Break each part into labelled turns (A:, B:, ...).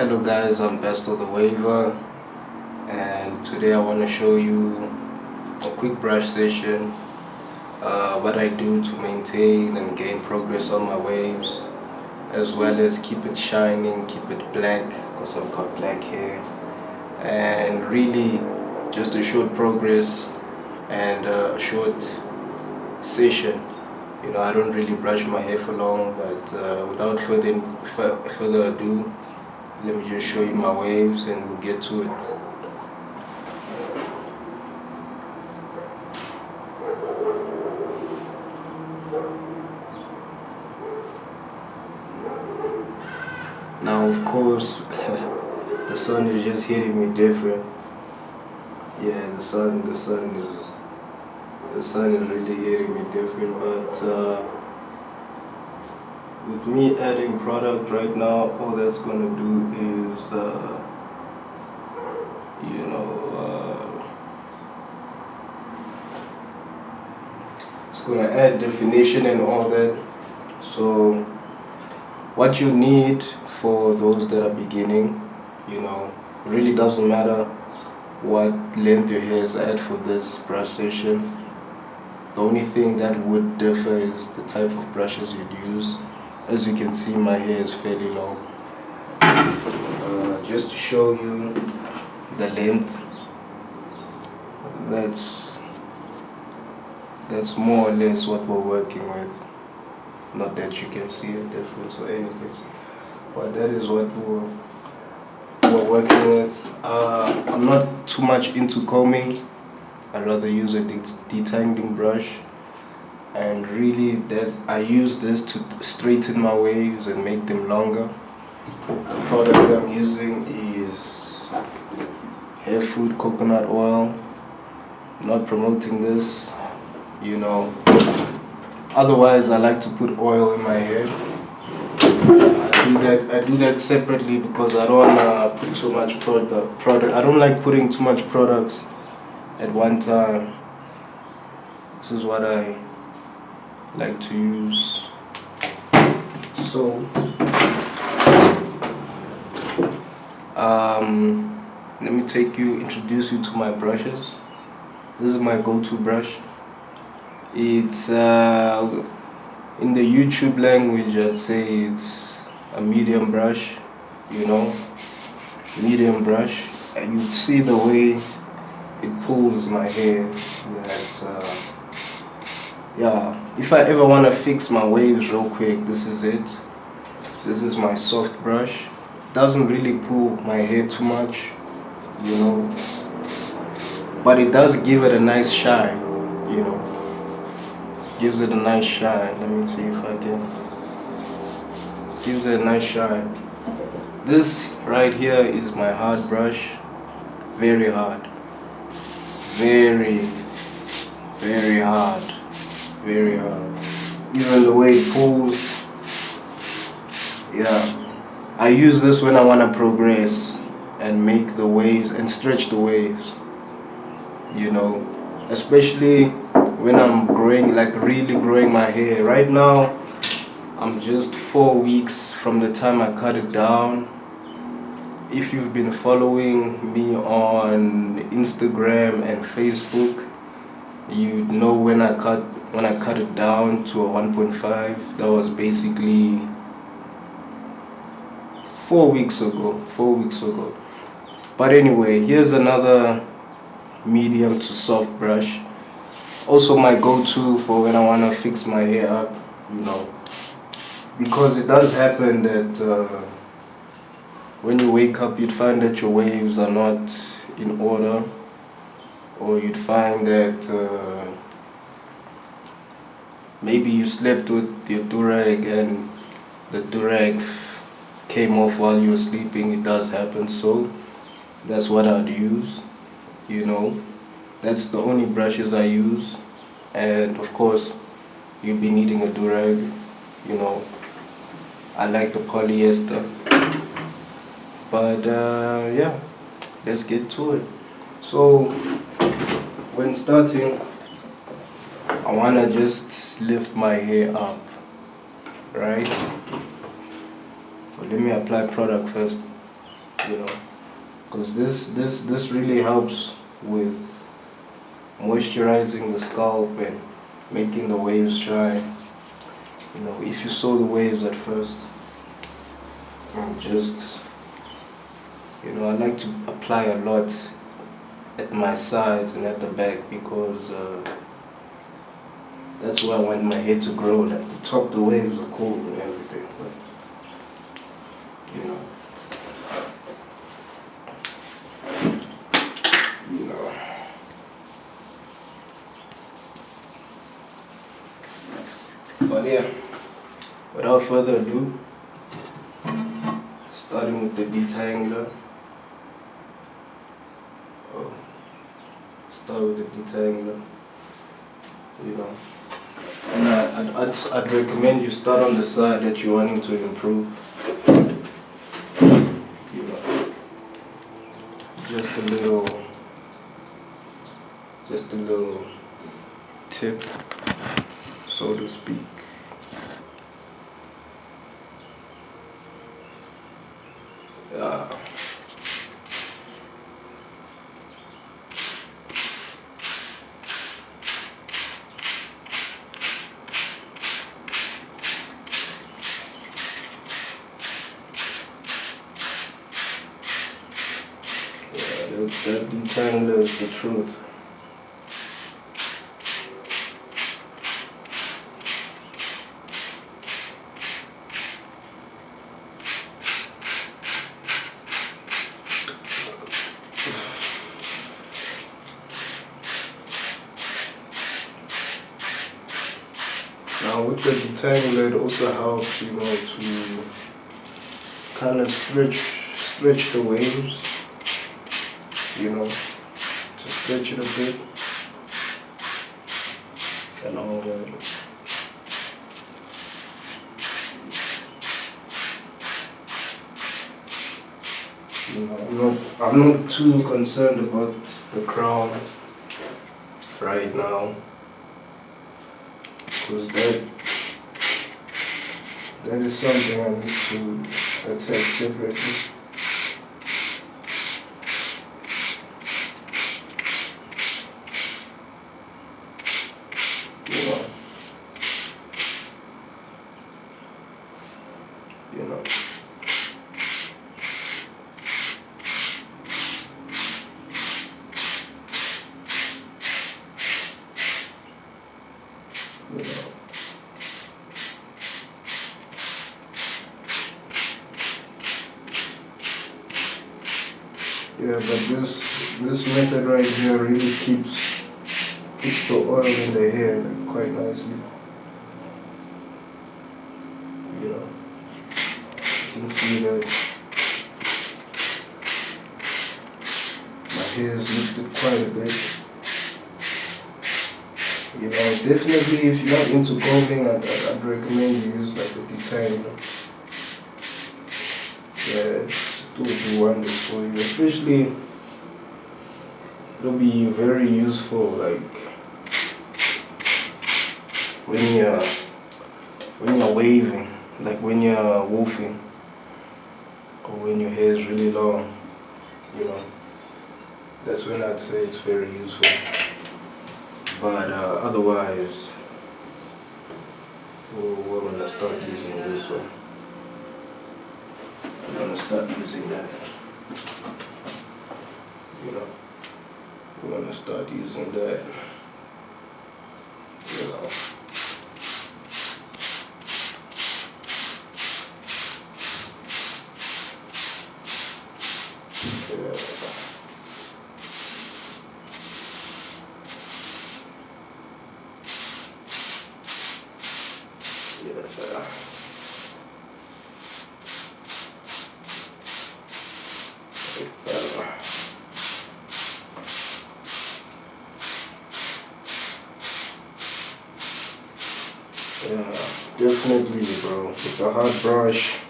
A: Hello guys, I'm Basto the Waver, and today I want to show you a quick brush session, what I do to maintain and gain progress on my waves, as well as keep it shining, keep it black because I've got black hair, and really just a short progress and a short session. You know, I don't really brush my hair for long, but without further ado, let me just show you my waves and we'll get to it. Now of course the sun is just hitting me different. Yeah, the sun is really hitting me different, but with me adding product right now, all that's gonna do is it's gonna add definition and all that. So what you need for those that are beginning, really doesn't matter what length your hair is at for this brush session. The only thing that would differ is the type of brushes you'd use. As you can see, my hair is fairly long. Just to show you the length, that's more or less what we're working with. Not that you can see a difference or anything, but that is what we're working with. I'm not too much into combing. I'd rather use a detangling brush, and really that I use this to straighten my waves and make them longer. The product I'm using is hair food coconut oil. I'm not promoting this, otherwise I like to put oil in my hair. I do that separately because I don't want to put too much product. I don't like putting too much products at one time. This is what I like to use. So let me introduce you to my brushes. This is my go-to brush. It's in the YouTube language, I'd say it's a medium brush, medium brush. And you'd see the way it pulls my hair. If I ever want to fix my waves real quick, this is it. This is my soft brush. Doesn't really pull my hair too much, but it does give it a nice shine, gives it a nice shine. Let me see if I can. Gives it a nice shine. This right here is my hard brush. Very hard. Very hard. Very hard. Even the way it pulls. Yeah. I use this when I want to progress and make the waves and stretch the waves. Especially when I'm growing, like really growing my hair. Right now, I'm just 4 weeks from the time I cut it down. If you've been following me on Instagram and Facebook, you know when I cut it down to a 1.5. That was basically 4 weeks ago. But anyway, here's another medium to soft brush. Also my go-to for when I want to fix my hair up, because it does happen that when you wake up you'd find that your waves are not in order, or you'd find that maybe you slept with your durag and the durag came off while you were sleeping. It does happen, so that's what I'd use. That's the only brushes I use, and of course you'll be needing a durag. I like the polyester, but yeah, let's get to it. So when starting, I want to just lift my hair up, right? But let me apply product first. you know, because this really helps with moisturizing the scalp and making the waves shine. You know, if you saw the waves at first, and just, you know, I like to apply a lot at my sides and at the back because that's where I want my hair to grow. At the top, the waves are cool and everything, but you know, you know. But yeah, without further ado, starting with the detangler. Oh, start with the detangler. You know, and I'd recommend you start on the side that you're wanting to improve. You know, just a little tip, so to speak. That detangler is the truth. Now with the detangler, it also helps, you know, to kind of stretch the waves, you know, to stretch it a bit and all that. You know, I'm not too concerned about the crown right now, because that is something I need to attack separately. You know. Yeah, but this method right here really keeps the oil in the hair like, quite nicely. You know, you can see that my hair is lifted quite a bit. You know, definitely if you're not into combing, I'd recommend you use like a detangler. Yeah, it will do wonders for you, especially it'll be very useful like when you're waving, like when you're woofing, or when your hair is really long, you know, that's when I'd say it's very useful. But otherwise, we're gonna start using this one. We're gonna start using that. You know, we're gonna start using that. You know. Yeah, definitely, bro. With a hot brush,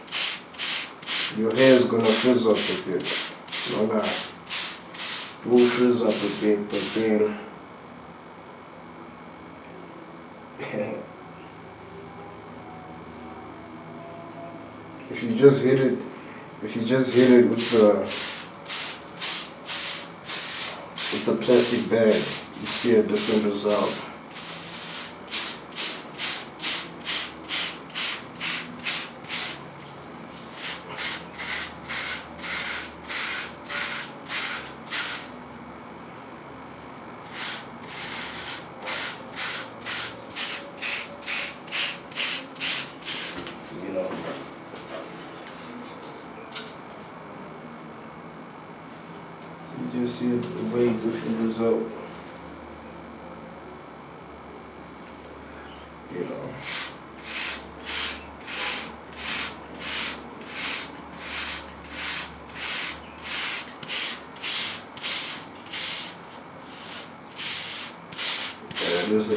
A: your hair is gonna frizz up a bit. No lie. It will frizz up a bit, but then if you just hit it
B: if you just hit it with the plastic bag, you see a different result. You know. You just see a way different result. You know. And there's a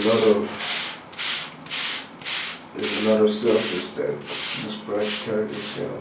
B: lot of surface that this brush carries, you know.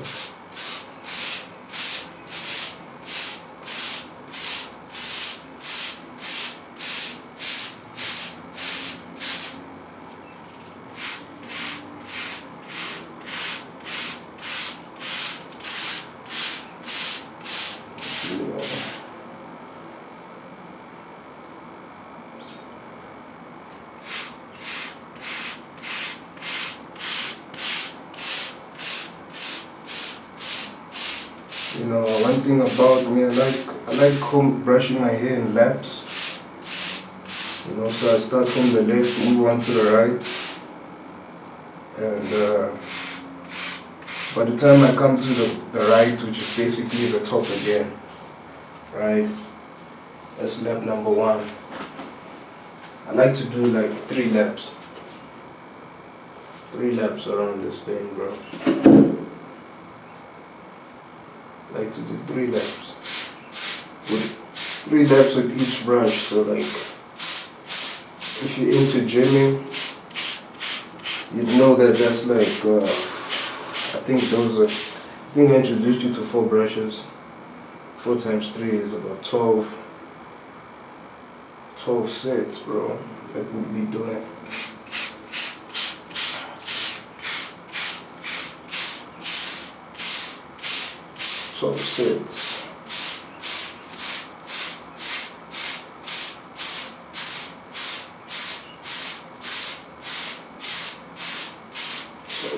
B: You know, one thing about me, I like brushing my hair in laps. You know, so I start from the left, move on to the right, and by the time I come to the right, which is basically the top again, right? That's lap number 1. I like to do like 3 laps. 3 laps around this thing, bro. I like to do 3 laps. With 3 laps with each brush. So like, if you're into gymming, you'd know that that's like, I think I introduced you to 4 brushes. 4 times 3 is about 12 sets, bro, that we'll be doing. Sets.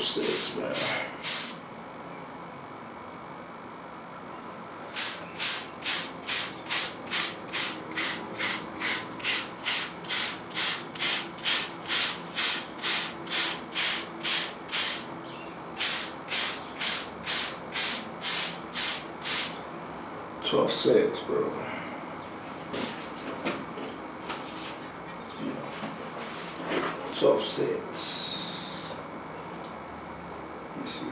B: Sets, man. Sets, bro. Yeah. 12 sets. You see.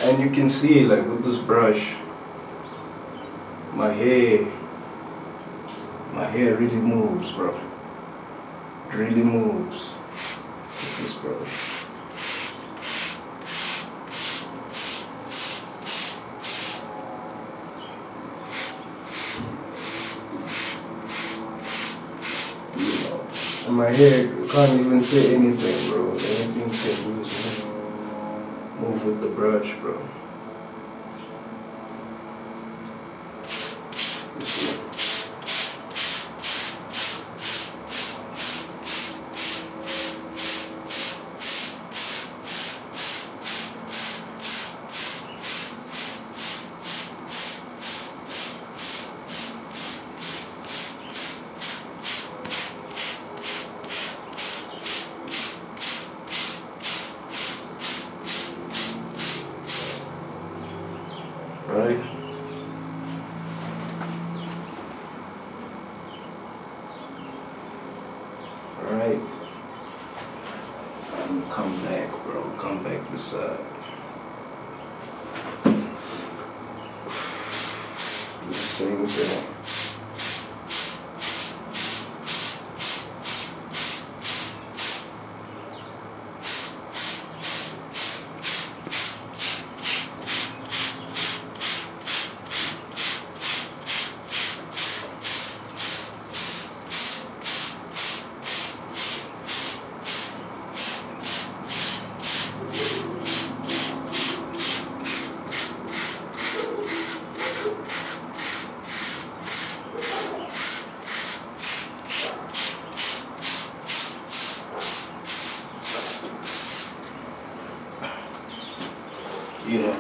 B: And you can see, like, with this brush, my hair really moves, bro. It really moves with this brush. You know, and my hair can't even say anything, bro. Anything can move with the brush, bro. You see? Right? Alright. I'm gonna come back, bro. Come back this side. Do the same thing.
A: you know.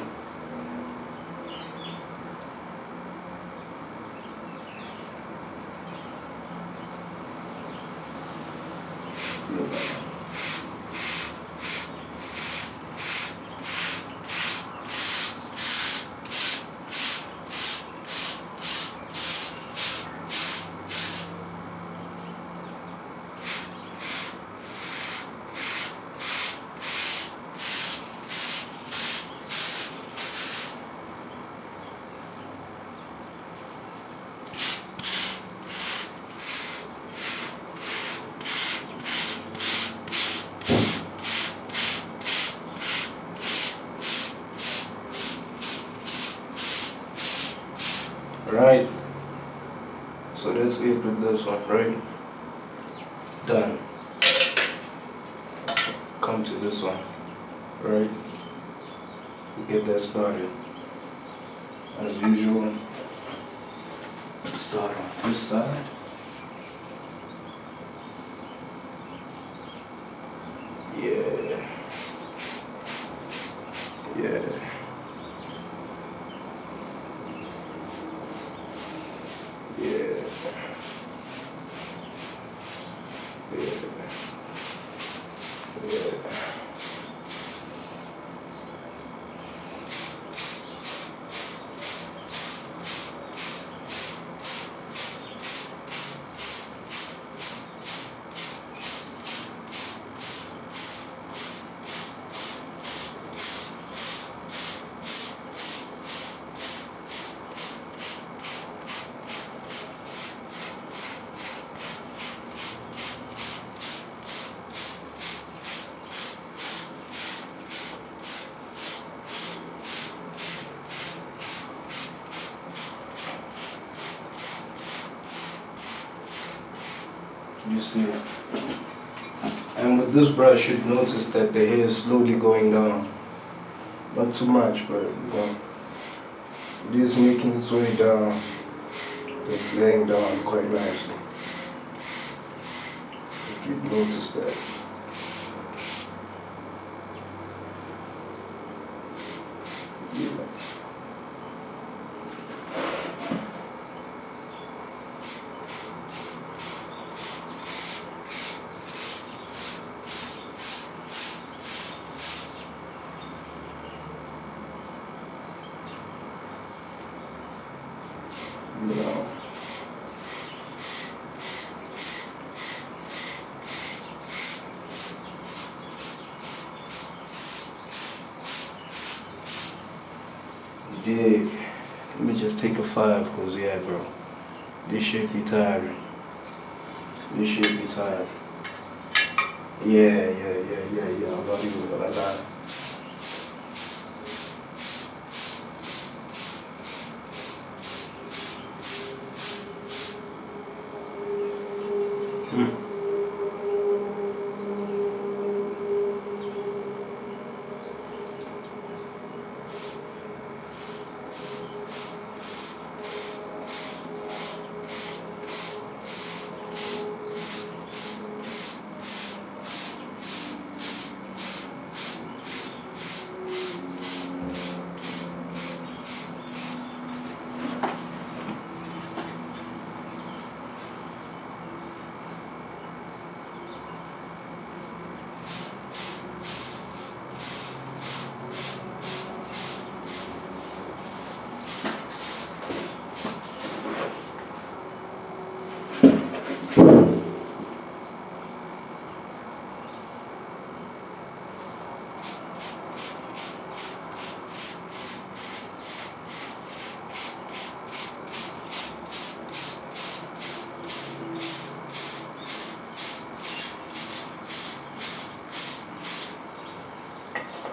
A: Right, so that's it with this one, right? Done. Come to this one, right? Get that started. As usual, start on this side. Yeah. Yeah. Yeah. You see, and with this brush you'd notice that the hair is slowly going down. Not too much, but you know, it is making its way down. It's laying down quite nicely. You could notice that. Yeah. You know. You dig? Let me just take a 5, cause yeah, bro, this should be tiring. This should be tiring. Yeah. I'm not even gonna lie.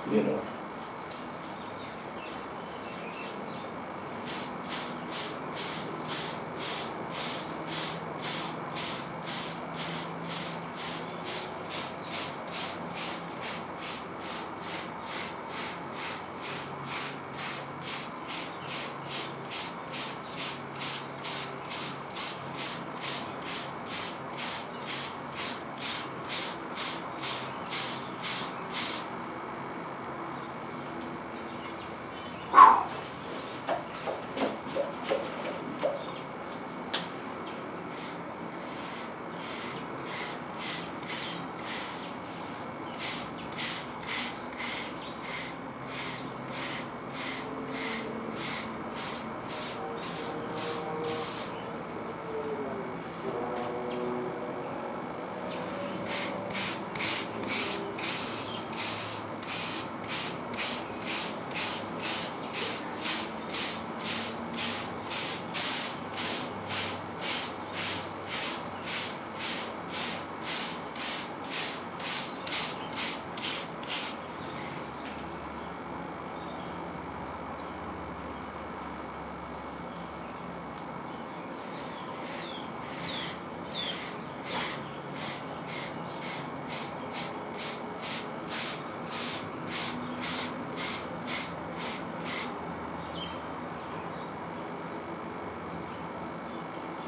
A: You know.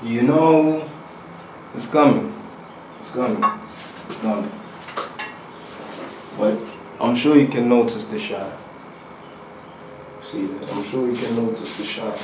A: You know, it's coming. It's coming. It's coming. But I'm sure you can notice the shine. See that? I'm sure you can notice the shine.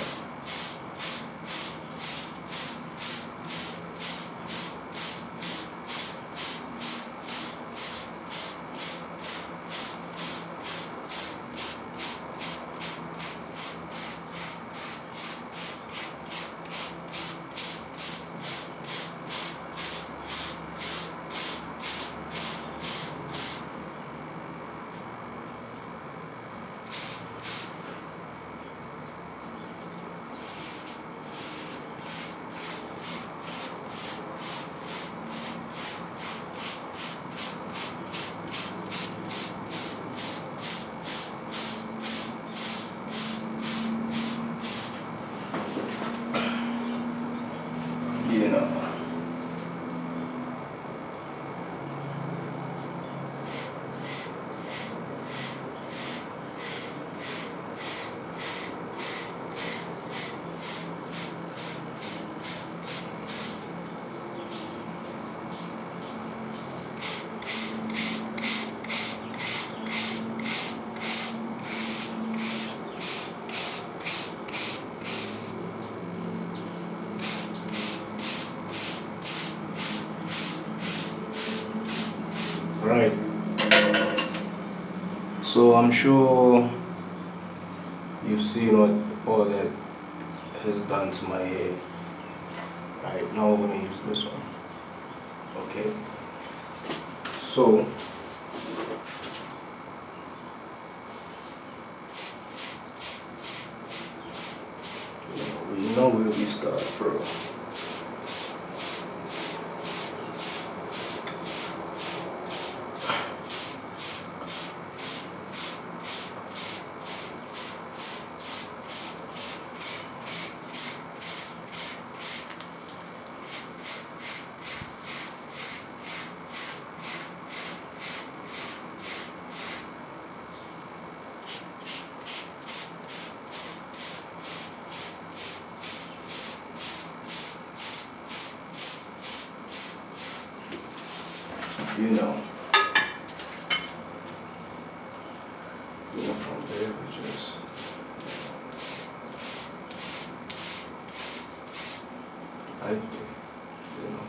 A: You know. Right. So I'm sure you've seen what all that has done to my hair. Right, now we're gonna use this one. Okay. So you know where we start, bro. You know. From there we just you know.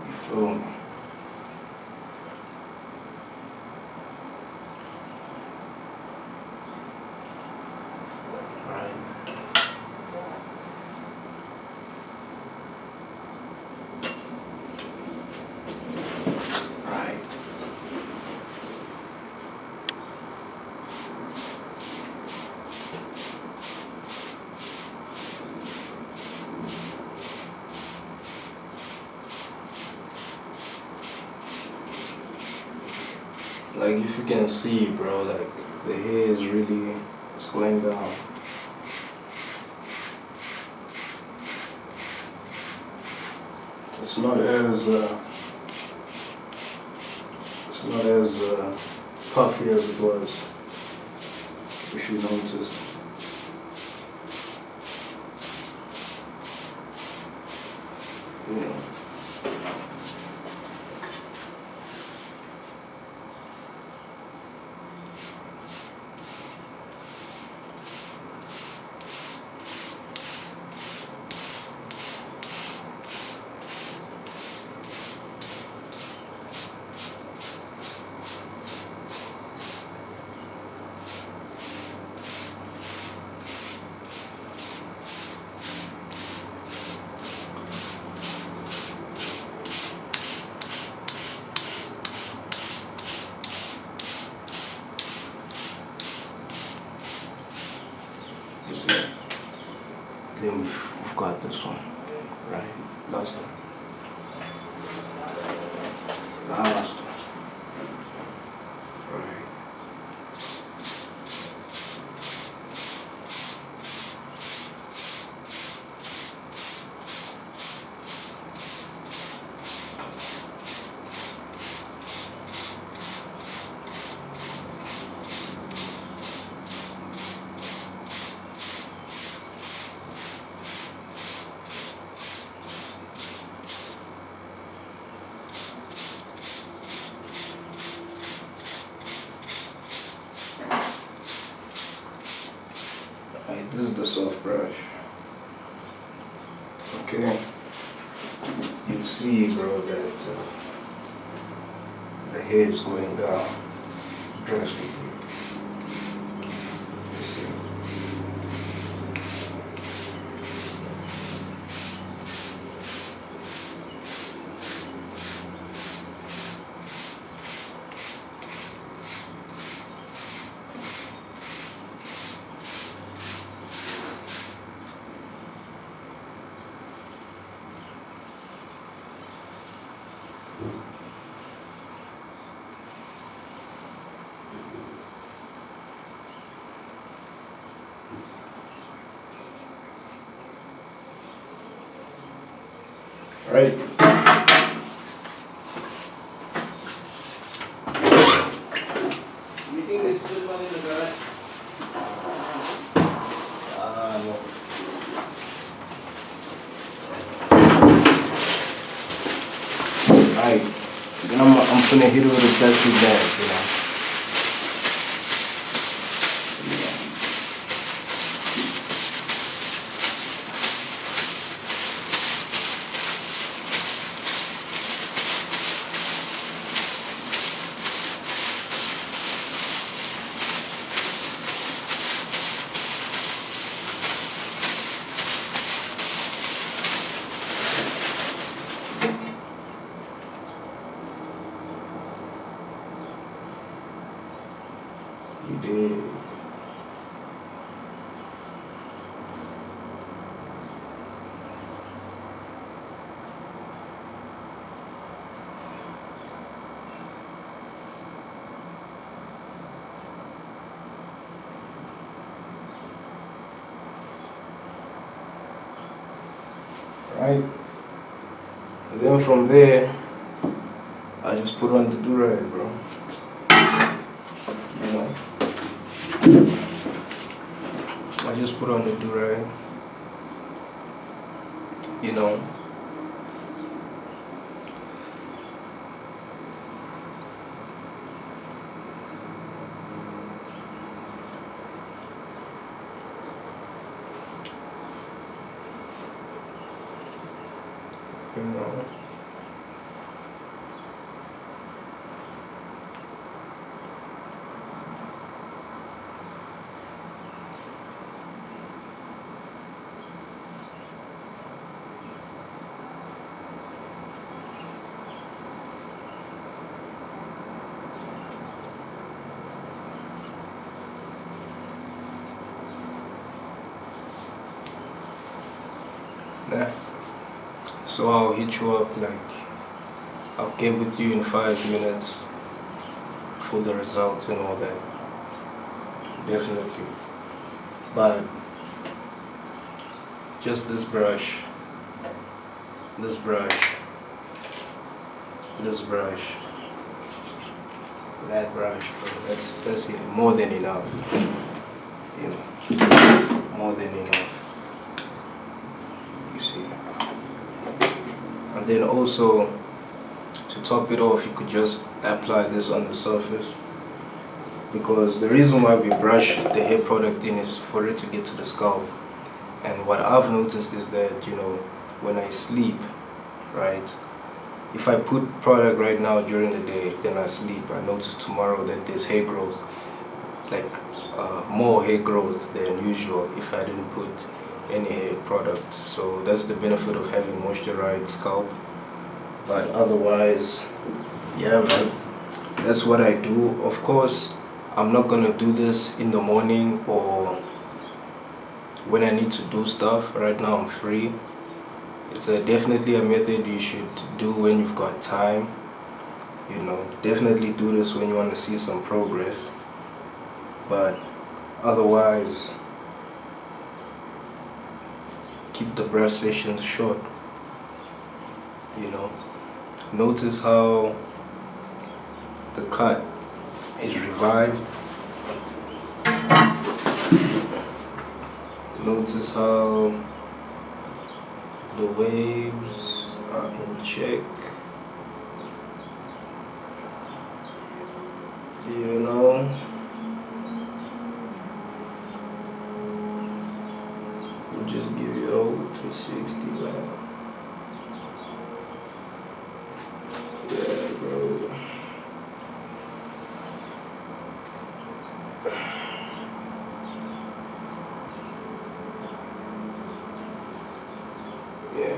A: You feel me? Right. Right. Like if you can see, bro, like the hair is really, it's going down. It's not as puffy as it was, if you noticed. You know. You see? Then we've
B: got this one. Right, last one. Last one. Right. Right, this is the soft brush. Okay, you see, bro, that the hair is going down drastically. You see. Right. You think there's still one in the garage? No. Right. Then I'm gonna hit it with a plastic bag, you know. You did. Right. And then from there, I just put on the do-rag, bro. You know. I just put on the do-rag. You know. You know. Yeah. So I'll hit you up, like, I'll get with you in 5 minutes for the results and all that. Definitely. But just this brush, this brush, this brush, that brush, bro, that's it. More than enough. You know, more than enough. You see. And then also, to top it off, you could just apply this on the surface, because the reason why we brush the hair product in is for it to get to the scalp. And what I've noticed is that, you know, when I sleep, right, if I put product right now during the day, then I sleep, I notice tomorrow that there's hair growth, like more hair growth than usual if I didn't put any hair product. So that's the benefit of having moisturized scalp. But otherwise, yeah, man, that's what I do. Of course, I'm not gonna do this in the morning or
A: when I need to do stuff. Right now I'm free. It's definitely a method you should do when you've got time. You know, definitely do this when you want to see some progress. But otherwise, keep the brush sessions short. You know, notice how the cut is revived. Notice how the waves are in check. You know, we'll just give you a whole 360 now. Yeah, bro. Yeah.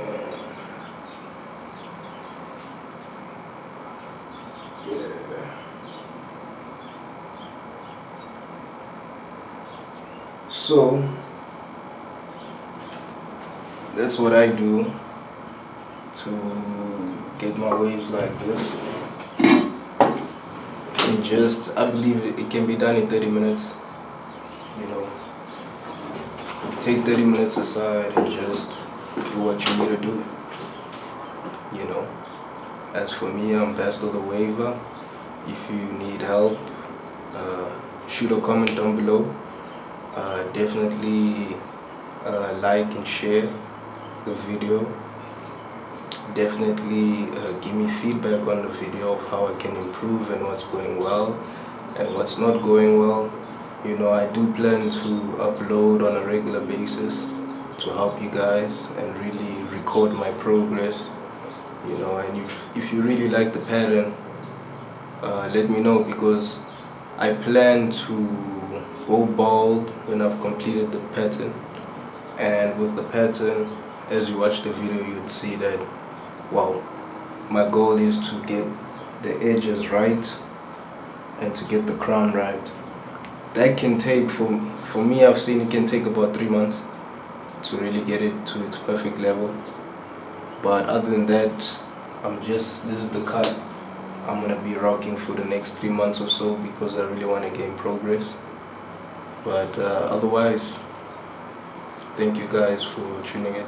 A: So that's what I do to get my waves like this. And just, I believe it can be done in 30 minutes. You know, take 30 minutes aside and just do what you need to do. You know, as for me, I'm Basto the Waver. If you need help, shoot a comment down below. Definitely like and share the video. Definitely give me feedback on the video of how I can improve and what's going well and what's not going well. You know, I do plan to upload on a regular basis to help you guys and really record my progress. You know, and if you really like the pattern, let me know, because I plan to go bald when I've completed the pattern. And with the pattern, as you watch the video, you'd see that, wow, my goal is to get the edges right and to get the crown right. That can take, for me, I've seen it can take about 3 months to really get it to its perfect level. But other than that, this is the cut I'm gonna be rocking for the next 3 months or so, because I really want to gain progress. But otherwise, thank you guys for tuning in.